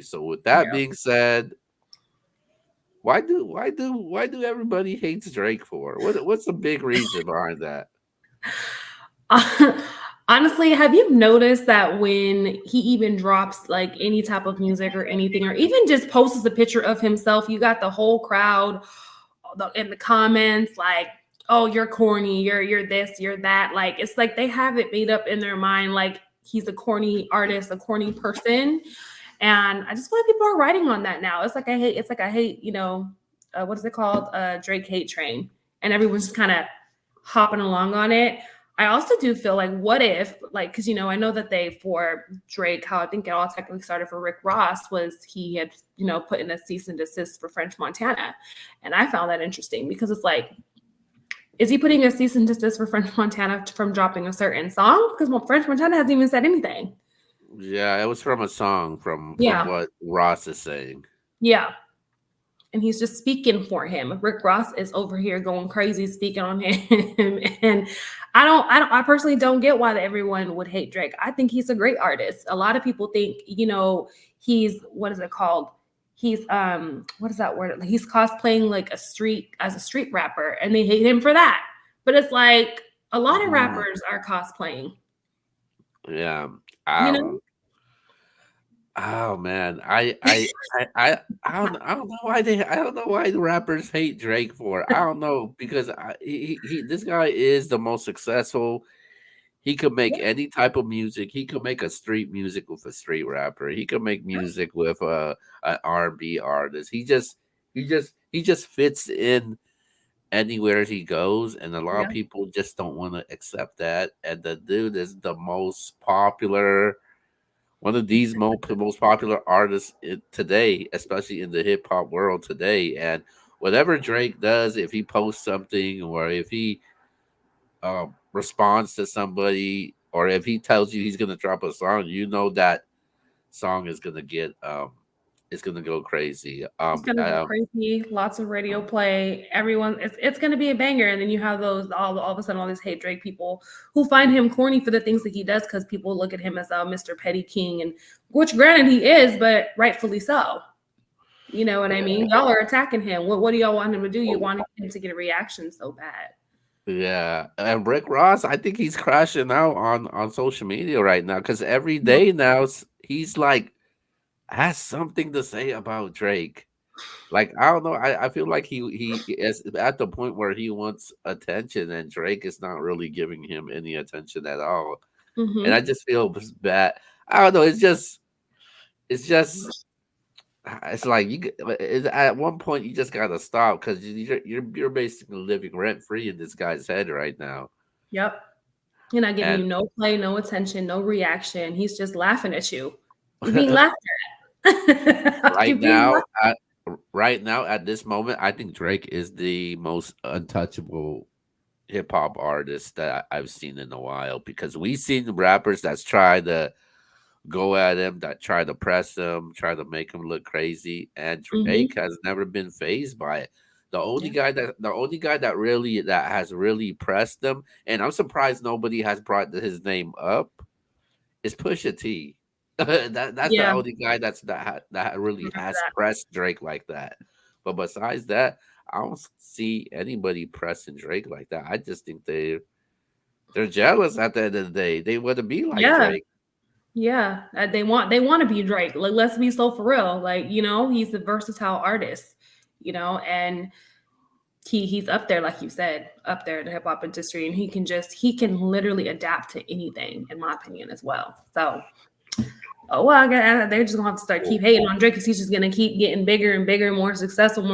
So with that Yeah. being said, why do everybody hates Drake for? What's the big reason behind that? Honestly, have you noticed that when he even drops like any type of music or anything, or even just posts a picture of himself, you got the whole crowd in the comments like, "Oh, you're corny. You're this. You're that." Like it's like they have it made up in their mind like he's a corny artist, a corny person, and I just feel like people are writing on that now. It's like I hate. It's like I hate. What is it called? Drake hate train, and everyone's just kind of hopping along on it. I also do feel like, what if, like, because I know that they for Drake, how I think it all technically started for Rick Ross was he had put in a cease and desist for French Montana, and I found that interesting because it's like, is he putting a cease and desist for French Montana from dropping a certain song? Because French Montana hasn't even said anything. Yeah, it was from a song from Yeah, what Ross is saying. yeah, and he's just speaking for him. Rick Ross is over here going crazy speaking on him, and I personally don't get why everyone would hate Drake. I think he's a great artist. A lot of people think, he's what is it called? He's what is that word? He's cosplaying like a street rapper, and they hate him for that. But it's like a lot of Mhm. rappers are cosplaying, Yeah. you know? Um. Oh man, I don't know why I don't know why the rappers hate Drake for. I don't know because this guy is the most successful. He could make any type of music. He could make a street music with a street rapper. He could make music with an R&B artist. He just fits in anywhere he goes, and a lot of Yeah. people just don't want to accept that. And the dude is the most popular, one of these most popular artists today, especially in the hip hop world today. And whatever Drake does, if he posts something or if he responds to somebody, or if he tells you he's gonna drop a song, you know that song is gonna get it's gonna go crazy. It's gonna go crazy. Lots of radio play. Everyone, it's gonna be a banger. And then you have those all of a sudden all these hate Drake people who find him corny for the things that he does because people look at him as Mr. Petty King, and which granted he is, but rightfully so. You know what I mean? Y'all are attacking him. What do y'all want him to do? You want him to get a reaction so bad. Yeah, and Rick Ross, I think he's crashing out on social media right now because every Yep. day now he's like has something to say about Drake. Like I don't know, I feel like he is at the point where he wants attention, and Drake is not really giving him any attention at all. And I Mm-hmm. just feel bad. I don't know. It's just it's like at one point you just gotta stop because you're basically living rent free in this guy's head right now. Yep. You're not giving And you no play, no attention, no reaction. He's just laughing at you. You're being laughed at. right You're being now, laughed. at this moment, I think Drake is the most untouchable hip hop artist that I've seen in a while because we've seen rappers that's tried to go at him, that try to press him, try to make him look crazy, and Drake Mm-hmm. has never been phased by it. Yeah. The only guy that has really pressed him, and I'm surprised nobody has brought his name up, is Pusha T. That's the Yeah. only guy that really Remember has that. pressed Drake like that. But besides that, I don't see anybody pressing Drake like that. I just think they're jealous at the end of the day. They want to be like Yeah. Drake. Yeah, they want to be Drake. Like, let's be so for real. Like, he's a versatile artist, and he's up there, like you said, up there in the hip hop industry, and he can literally adapt to anything, in my opinion, as well. So, oh well, they're just gonna have to start keep hating on Drake because he's just gonna keep getting bigger and bigger, more successful,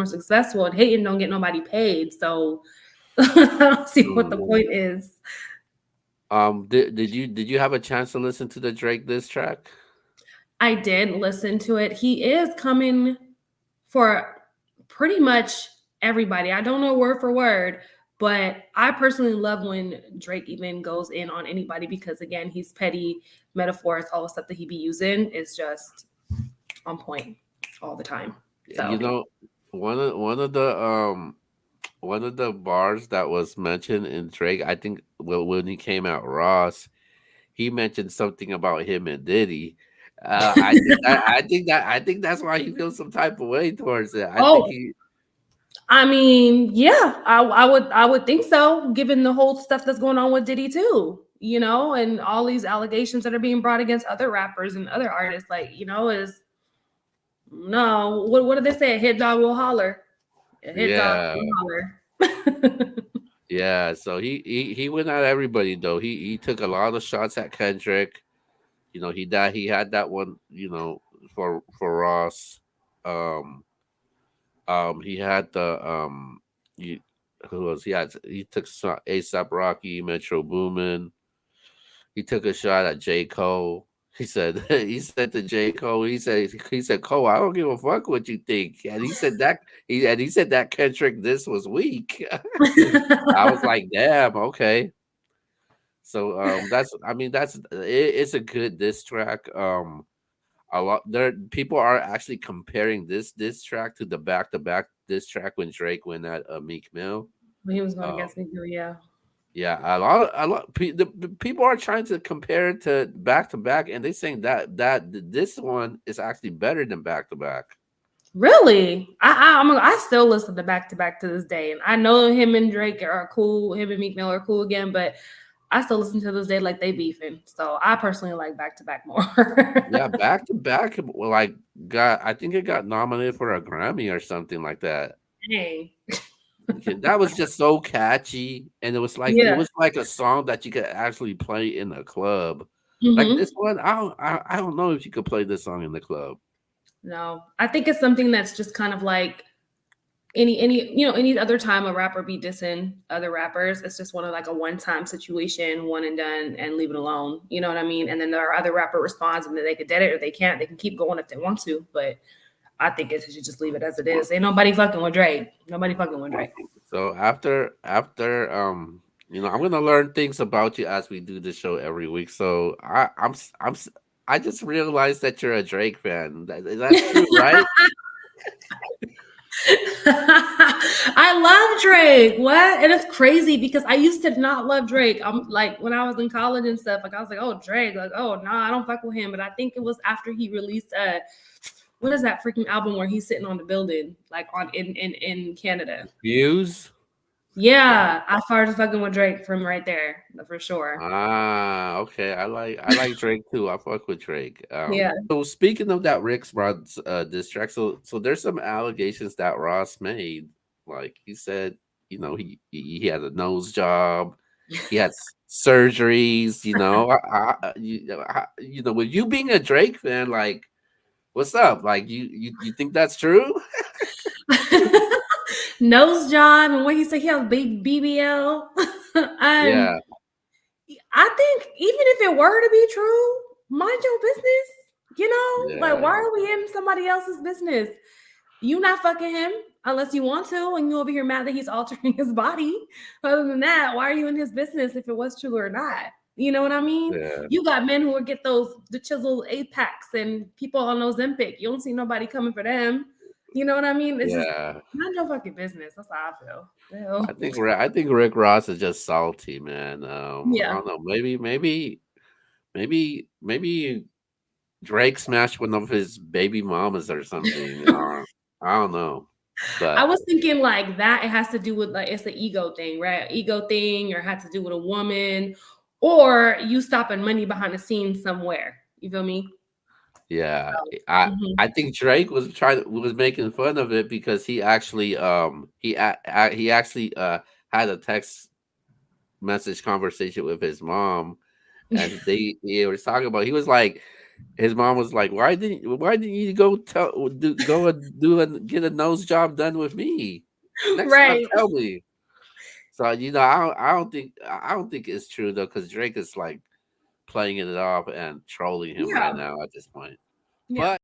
and hating don't get nobody paid. So, I don't see what the True. point is. Did you have a chance to listen to the Drake diss track? I did listen to it. He is coming for pretty much everybody. I don't know word for word, but I personally love when Drake even goes in on anybody because again, he's petty metaphors, all the stuff that he be using is just on point all the time. You So know, one of the bars that was mentioned in Drake, I think, well, when he came out Ross, he mentioned something about him and Diddy. I think that's why he feels some type of way towards it. I think Oh, he I mean, yeah, I would think so, given the whole stuff that's going on with Diddy too, and all these allegations that are being brought against other rappers and other artists. Like, is no, what do they say? A hit dog will holler. A hit dog yeah. will holler. Yeah, so he went at everybody though. He took a lot of shots at Kendrick. He had that one, for Ross. Um he had the you, who else? He took ASAP Rocky, Metro Boomin. He took a shot at J. Cole. He said he said to J. Cole, he said, Cole, I don't give a fuck what you think. And he said that Kendrick this was weak. I was like, damn, okay. So it's a good diss track. A lot there people are actually comparing this diss track to the back to back diss track when Drake went at Meek Mill. When he was going Um, against me, yeah. yeah, the people are trying to compare it to back, and they saying this one is actually better than back to back. Really? I still listen to back to back to this day, and I know him and Drake are cool. Him and Meek Mill are cool again, but I still listen to this day like they beefing. So I personally like back to back more. Yeah, back to back, like got I think it got nominated for a Grammy or something like that. Dang. Okay, that was just so catchy, and it Yeah. was like a song that you could actually play in a club. Like Hmm. this one, I don't know if you could play this song in the club. No, I think it's something that's just kind of like any other time a rapper be dissing other rappers. It's just one of like a one time situation, one and done, and leave it alone. You know what I mean? And then there are other rapper responds, and then they could dead it or they can't. They can keep going if they want to, but I think it should just leave it as it is. Ain't nobody fucking with Drake. Nobody fucking with Drake. So I'm gonna learn things about you as we do the show every week. So I just realized that you're a Drake fan. That's true, right? I love Drake. What? And it's crazy because I used to not love Drake. I'm like when I was in college and stuff, like I was like, oh Drake, like, oh no, I don't fuck with him. But I think it was after he released what is that freaking album where he's sitting on the building, like on in Canada. Views. Yeah, I started fucking with Drake from right there, for sure. Okay. I like Drake too. I fuck with Drake. Yeah. So speaking of that Rick Ross diss track, so there's some allegations that Ross made. Like he said, he had a nose job, he had surgeries. With you being a Drake fan, like, what's up? Like, you think that's true? Nose job and what he said he has big BBL. And Yeah, I think even if it were to be true, mind your business. Like why yeah, are we in somebody else's business? You not fucking him unless you want to, and you over here mad that he's altering his body. Other than that, why are you in his business if it was true or not? You know what I mean? yeah, You got men who would get the chiseled apex and people on Ozempic. You don't see nobody coming for them. You know what I mean? It's just yeah. not your fucking business. That's how I feel. The hell? I think Rick Ross is just salty, man. I Yeah. don't know. Maybe Drake smashed one of his baby mamas or something. I don't know, I but was thinking like that it has to do with like it's an ego thing, right? Ego thing, or had to do with a woman, or you stopping money behind the scenes somewhere. You feel me? yeah, So, I think Drake was making fun of it because he actually had a text message conversation with his mom, and he was talking about he was like his mom was like, why didn't you go and get a nose job done with me? Next time right. tell me. So I don't think it's true though, because Drake is like playing it off and trolling him right Yeah. now at this point. Yeah. But